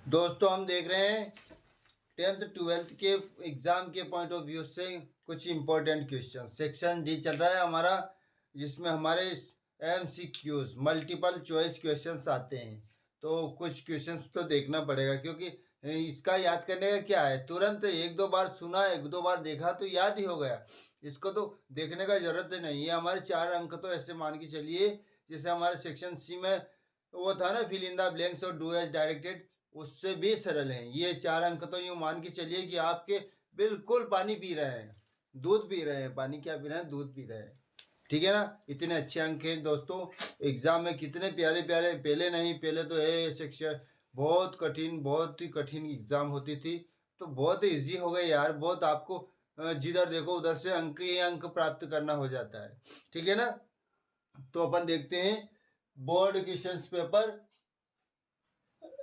दोस्तों हम देख रहे हैं 10th 12th के एग्जाम के पॉइंट ऑफ व्यू से कुछ इम्पोर्टेंट क्वेश्चन। सेक्शन डी चल रहा है हमारा, जिसमें हमारे MCQs मल्टीपल चॉइस क्वेश्चंस आते हैं। तो कुछ क्वेश्चंस तो देखना पड़ेगा, क्योंकि इसका याद करने का क्या है, तुरंत एक दो बार सुना एक दो बार देखा तो याद ही हो गया। इसको तो देखने का जरूरत ही नहीं है। हमारे 4 अंक तो ऐसे मान के चलिए, जैसे हमारे सेक्शन सी में वो था ना, फिल इन द ब्लैंक्स और डू एज डायरेक्टेड, उससे भी सरल हैं। ये 4 अंक तो यूं मान के चलिए कि आपके बिल्कुल पानी पी रहे हैं, दूध पी रहे हैं। पानी क्या पी रहे हैं? दूध पी रहे हैं। ठीक है ना? इतने अच्छे अंक हैं दोस्तों। एग्जाम में कितने प्यारे प्यारे, पहले नहीं, पहले तो ये सेक्शन बहुत कठिन, बहुत ही कठिन एग्जाम होती थी, तो बहुत इजी हो गए यार। बहुत आपको जिधर देखो उधर से अंक ही अंक प्राप्त करना हो जाता है। ठीक है ना? तो अपन देखते हैं बोर्ड क्वेश्चंस पेपर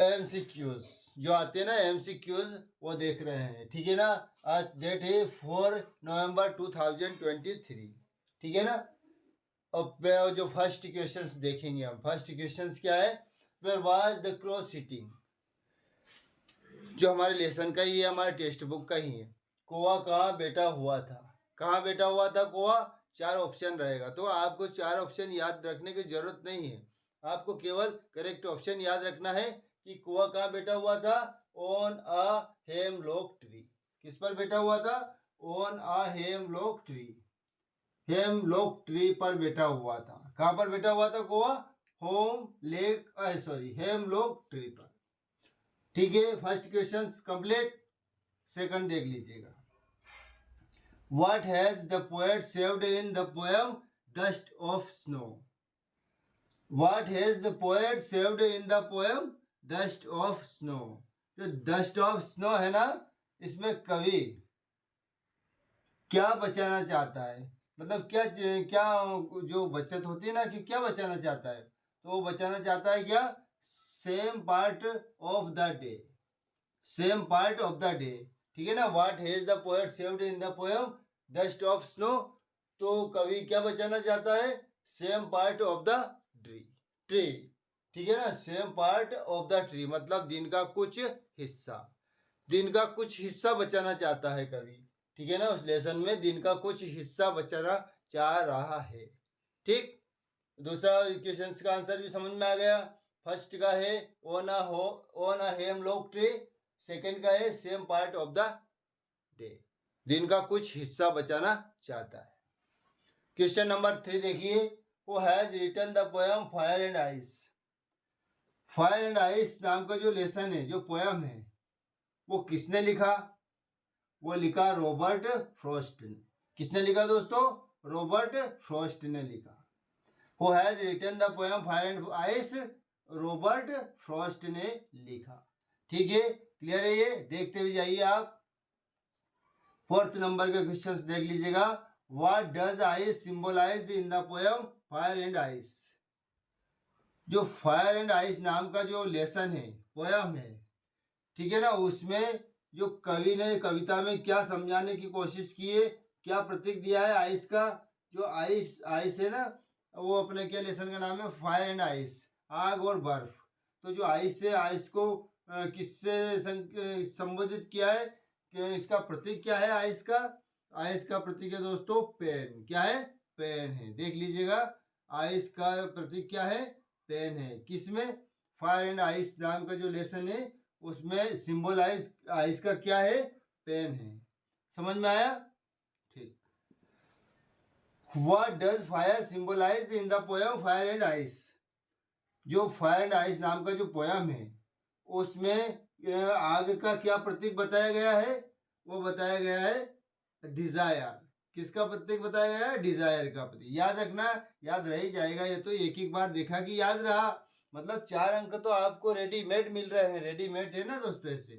MCQs जो आते हैं ना, MCQs वो देख रहे हैं। ठीक है ना? आज डेट है 4 नवंबर 2023। ठीक है ना? अब जो फर्स्ट क्वेश्चंस देखेंगे हम, फर्स्ट क्वेश्चंस क्या है, where was the crow sitting, जो हमारे लेसन का ही है, हमारे टेक्स्ट बुक का ही है। कौवा कहाँ बैठा हुआ था? कहाँ बैठा हुआ था कौवा? 4 ऑप्शन रहेगा, तो आपको 4 ऑप्शन याद रखने की जरूरत नहीं है। आपको केवल करेक्ट ऑप्शन याद रखना है कि कौवा कहाँ बैठा हुआ था। On a hemlock tree. किस पर बैठा हुआ था? On a hemlock tree. Hemlock tree पर बैठा हुआ था। कहाँ पर बैठा हुआ था कौवा? हेमलॉक ट्री पर। ठीक है, फर्स्ट क्वेश्चन कंप्लीट। सेकंड देख लीजिएगा। What has the poet saved in the poem Dust of Snow? What has the poet saved in the poem Dust of Snow? जो Dust of Snow है ना, इसमें कवि क्या बचाना चाहता है? मतलब क्या क्या जो बचत होती है ना, कि क्या बचाना चाहता है, तो वो बचाना चाहता है क्या? Same part of the day. Same part of the day. ठीक है ना? What has the poet saved in the poem dust of snow, तो कवि क्या बचाना चाहता है? Same part of the tree. ठीक है ना? Same part of the tree मतलब दिन का कुछ हिस्सा। दिन का कुछ हिस्सा बचाना चाहता है कवि। ठीक है ना? उस लेसन में दिन का कुछ हिस्सा बचाना चाह रहा है। ठीक। दूसरा क्वेश्चन का आंसर भी समझ में आ गया। फर्स्ट का है own a hemlock tree, second का है same part of the day, दिन का कुछ हिस्सा बचाना चाहता है। क्वेश्चन नंबर 3 देखिए। वो has written the poem fire and ice. Fire and ice नाम का जो लेसन है, जो पोएम है, वो किसने लिखा? वो लिखा रॉबर्ट फ्रॉस्ट ने। किसने लिखा दोस्तों? रॉबर्ट फ्रॉस्ट ने लिखा। Who has written the poem fire and ice, Robert Frost ने लिखा। ठीक है, क्लियर है? ये देखते भी जाइए आप। फोर्थ नंबर के क्वेश्चंस देख लीजिएगा। What does ice symbolize in the poem fire and ice? जो फायर एंड आइस नाम का जो लेसन है, पोएम है, ठीक है ना, उसमें जो कवि ने कविता में क्या समझाने की कोशिश की है, क्या प्रतीक दिया है आइस का? जो आइस आइस है ना, वो अपने क्या लेसन का नाम है? फायर एंड आइस, आग और बर्फ। तो जो आइस है, आइस को किससे संबोधित किया है कि इसका प्रतीक क्या है? आइस का प्रतीक है दोस्तों पेन। क्या है? पेन है। देख लीजिएगा, आइस का प्रतीक क्या है? पेन है। किसमें? फायर एंड आइस नाम का जो लेसन है, उसमें सिंबल आइस का क्या है? पेन है। समझ में आया? ठीक। What does fire symbolize in the poem fire and ice? जो फायर एंड आइस नाम का जो पोएम है, उसमें आग का क्या प्रतीक बताया गया है? वो बताया गया है डिजायर। किसका प्रतीक बताया गया है? डिजायर का प्रतीक। याद रखना, याद रह ही जाएगा ये तो। एक एक बार देखा कि याद रहा। मतलब 4 अंक तो आपको रेडीमेड मिल रहे हैं। रेडीमेड है ना दोस्तों ऐसे।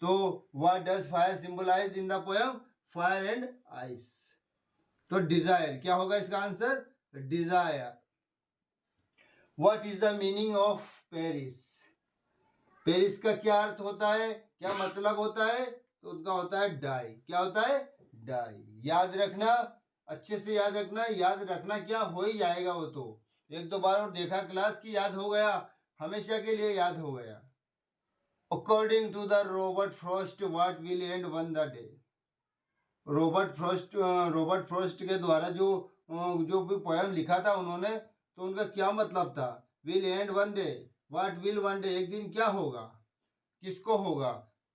तो what does fire symbolize in the poem fire and ice, तो डिजायर क्या होगा इसका answer? Desire. What is the meaning of perish? Perish का क्या अर्थ होता है, क्या मतलब होता है? तो उसका होता है डाई। क्या होता है? डाई। याद रखना, अच्छे से याद रखना। याद रखना क्या, हो ही जाएगा वो तो। एक दो बार और देखा क्लास की याद हो गया, हमेशा के लिए याद हो गया। According to the Robert Frost what will end one the day. Robert Frost के द्वारा जो भी पोयम लिखा था उन्होंने, तो उनका क्या मतलब था? Will end one day, what will one day, एक दिन क्या होगा, किसको होगा?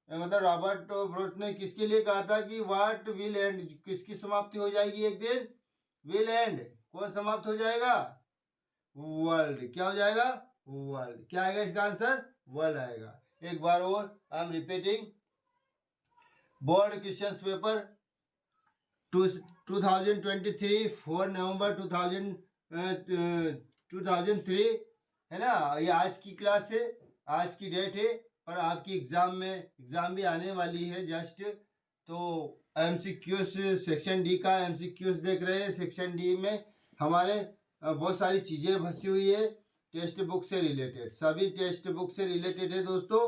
मतलब रॉबर्ट फ्रॉस्ट ने किसके लिए कहा था कि व्हाट विल एंड, किसकी समाप्ति हो जाएगी एक दिन? विल एंड, कौन समाप्त हो जाएगा? वर्ल्ड। क्या हो जाएगा? वर्ल्ड। क्या आएगा इसका आंसर? वर्ल्ड आएगा। एक बार और I am repeating, board question paper 2023 4 नवंबर 2003 है ना। ये आज की क्लास है, आज की डेट है, और आपकी एग्जाम भी आने वाली है जस्ट। तो एमसीक्यूज सेक्शन डी का एमसीक्यूज देख रहे हैं। सेक्शन डी में हमारे बहुत सारी चीज़ें फंसी हुई है टेक्स्ट बुक से रिलेटेड, सभी टेक्स्ट बुक से रिलेटेड है दोस्तों।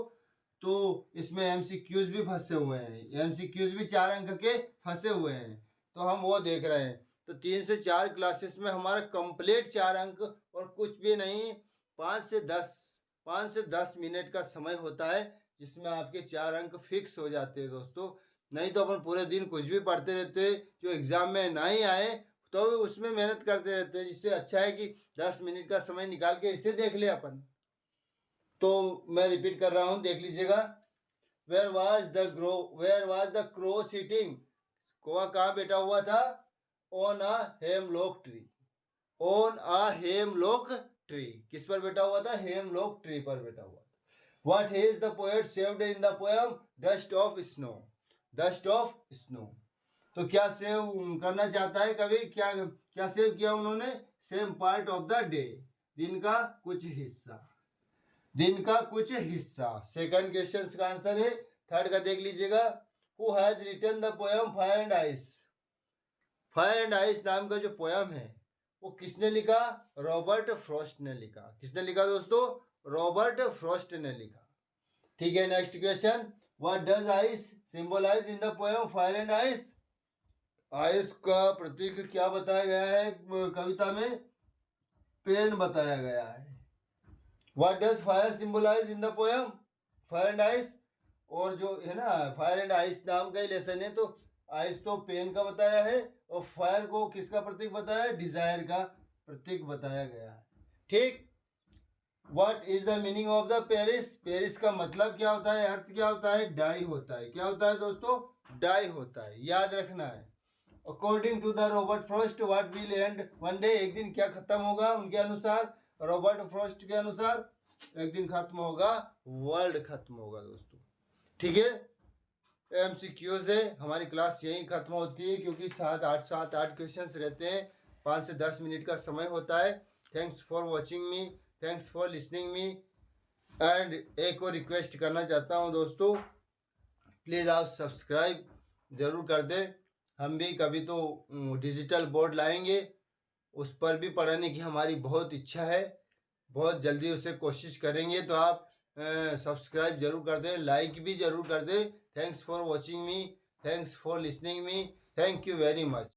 तो इसमें एमसीक्यूज भी फंसे हुए हैं, एमसीक्यूज भी 4 अंक के फंसे हुए हैं, तो हम वो देख रहे हैं। तो 3 से 4 क्लासेस में हमारा कंप्लीट 4 अंक और कुछ भी नहीं, 5 से 10 मिनट का समय होता है, जिसमें आपके 4 अंक फिक्स हो जाते हैं दोस्तों। नहीं तो अपन पूरे दिन कुछ भी पढ़ते रहते, जो एग्जाम में ना ही आए तो उसमें मेहनत करते रहते हैं। इससे अच्छा है कि 10 मिनट का समय निकाल के इसे देख ले अपन। तो मैं रिपीट कर रहा हूं, देख लीजिएगा। Where was the crow sitting, कौवा कहाँ बैठा हुआ था? On a hemlock tree, on a hemlock tree. किस पर बैठा हुआ था? हेमलॉक ट्री पर बैठा हुआ था। What has the poet saved in the poem dust of snow, dust of snow. तो क्या सेव करना चाहता है कवि? क्या सेव किया उन्होंने? Same part of the day, दिन का कुछ हिस्सा, दिन का कुछ हिस्सा। सेकंड क्वेश्चन का आंसर है। थर्ड का देख लीजिएगा, who has written the poem fire and ice. Fire and ice नाम का जो पोएम है वो किसने लिखा? रॉबर्ट फ्रॉस्ट ने लिखा। किसने लिखा दोस्तों? रॉबर्ट फ्रॉस्ट ने लिखा। ठीक है, next question, what does ice symbolize in the poem fire and ice. Ice का प्रतीक क्या बताया गया है कविता में? पेन बताया गया है। What does fire symbolize in the poem fire and ice. और जो है ना, फायर एंड आइस नाम का ही लेसन है, तो आइस तो पेन का बताया है, और फायर को किसका प्रतीक बताया है? डिजायर का प्रतीक बताया गया है। ठीक। What is the meaning of the Paris. Perish का मतलब क्या होता है, अर्थ क्या होता है? डाई होता है। क्या होता है दोस्तों? डाई होता है, याद रखना है। According to the Robert Frost what will end one day, एक दिन क्या खत्म होगा उनके अनुसार, रॉबर्ट फ्रॉस्ट के अनुसार? एक दिन खत्म होगा, वर्ल्ड खत्म होगा दोस्तों। ठीक है, एमसीक्यूज है। हमारी क्लास यहीं खत्म होती है, क्योंकि 7-8 क्वेश्चंस रहते हैं, 5 से 10 मिनट का समय होता है। Thanks for watching me, thanks for listening me. And एक और रिक्वेस्ट करना चाहता हूँ दोस्तों, प्लीज़ आप सब्सक्राइब ज़रूर कर दें। हम भी कभी तो डिजिटल बोर्ड लाएंगे, उस पर भी पढ़ने की हमारी बहुत इच्छा है, बहुत जल्दी उसे कोशिश करेंगे। तो आप सब्सक्राइब जरूर कर दें, लाइक भी जरूर कर दें। Thanks for watching me, thanks for listening me, thank you very much.